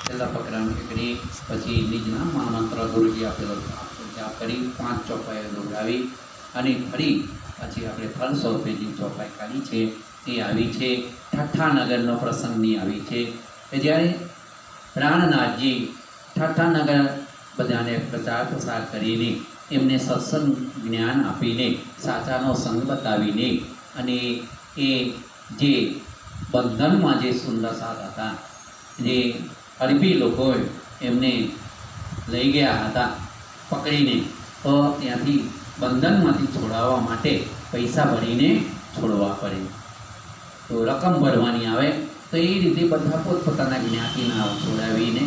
છેલ્લા ફકરાનું કરી પછી નિજના મહામંત્ર ગુરુજી આપેલો જાપ કરી 5 ચોપાઈઓ દોડાવી અને ફરી પછી આપણે ફળ સ્વરૂપે જે ચોપાઈ કાઢી છે તે આવી છે ઠઠ્ઠાનગરનો પ્રસંગની આવી છે કે જ્યારે પ્રાણનાથજી ઠઠ્ઠાનગર બધાને પ્રચાર પ્રસાર કરીને એમને સત્સંગ જ્ઞાન આપીને સાચાનો સંગ બતાવીને અને એ જે બંધનમાં જે સુંદર સાથ હતા જે અરબી લોકોએ એમને લઈ ગયા હતા પકડીને, તો ત્યાંથી બંધનમાંથી છોડાવવા માટે પૈસા ભરીને છોડવા પડે, તો રકમ ભરવાની આવે, તો એ રીતે બધા પોતપોતાના જ્ઞાતિના છોડાવીને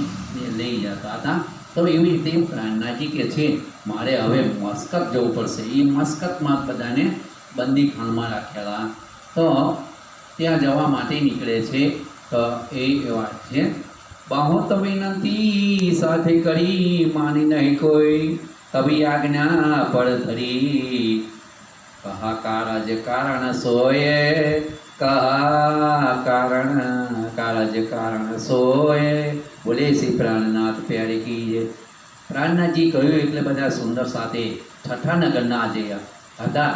લઈ જતા હતા. તો એવી રીતે પ્રાણનાથજી કે છે મારે હવે મસ્કત જવું પડશે. એ મસ્કતમાં બધાને બંદીખાનામાં રાખેલા, તો ત્યાં જવા માટે નીકળે છે. તો એ વાત છે, બહોત વિનંતી સાથે કરી માની નહીં કોઈ, કભી આજ્ઞા પડ ધરી, કહા કારજ કારણ સોય, કહા કારજ કારણ સોય. બોલે શ્રી પ્રાણનાથ પ્યારે કી. પ્રાણનાથજી કહ્યું એટલે બધા સુંદર સાથે ઠઠ્ઠાનગરના જે હતા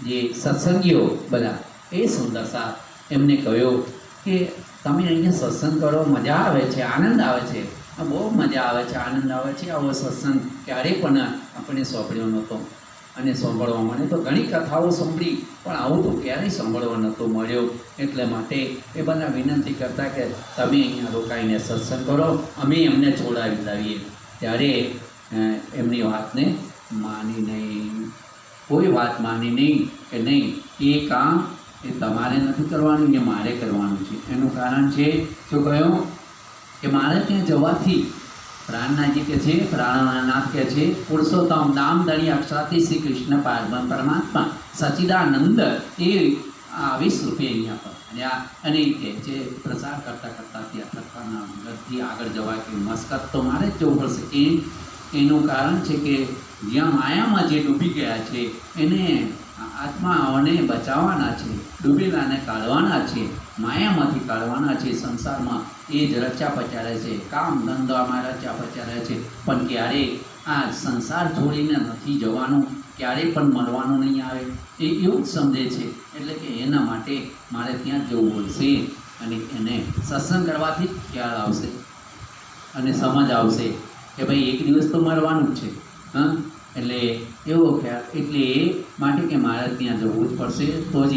જે સત્સંગીઓ બધા એ સુંદર સાથ એમને કહ્યું કે તમે અહીંયા સત્સંગ કરો, મજા આવે છે, આનંદ આવે છે, બહુ મજા આવે છે, આનંદ આવે છે. આવો સત્સંગ ક્યારેય પણ આપણે સાંભળ્યો નહોતો, અને સાંભળવા મને તો ઘણી કથાઓ સાંભળી પણ આવું તો ક્યારેય સાંભળવા નહોતો મળ્યો. એટલે માટે એ બધા વિનંતી કરતા કે તમે અહીંયા રોકાઈને સત્સંગ કરો, અમે એમને છોડાવી લાવીએ. ત્યારે એમની વાતને માની નહીં, કોઈ વાત માની નહીં કે નહીં એ કામ એ તમારે નથી કરવાનું, એ મારે કરવાનું છે. એનું કારણ છે શું કહ્યું કે મારે ત્યાં જવાથી પ્રાણનાથજી કે છે, પ્રાણનાથ કે છે, પુરુષોત્તમ દામદણી અક્ષરાથી શ્રી કૃષ્ણ પરમાત્મા સચિદાનંદ એ 20 રૂપિયા અહીંયા પર અને કહે છે પ્રચાર કરતાં કરતાં ત્યાં ઠઠ્ઠાના નગરથી આગળ જવા કે મસ્કત તો મારે જ જવું પડશે. એનું કારણ છે કે જ્યાં માયામાં જે ડૂબી ગયા છે એને આત્માઓને બચાવવાના છે, ડૂબેલાને કાઢવાના છે, માયામાંથી કાઢવાના છે. સંસારમાં એ જ રચ્યા પચારે છે, કામ ધંધામાં રચ્યા પચારે છે, પણ ક્યારેય આ સંસાર છોડીને નથી જવાનું, ક્યારેય પણ મળવાનું નહીં આવે એ એવું જ સમજે છે. એટલે કે એના માટે મારે ત્યાં જવું પડશે, અને એને સત્સંગ કરવાથી જ ખ્યાલ આવશે અને સમજ આવશે કે ભાઈ એક દિવસ તો મળવાનું જ છે. એટલે એવો ખ્યાલ, એટલે એ માટે કે મારે ત્યાં જવું જ પડશે તો જ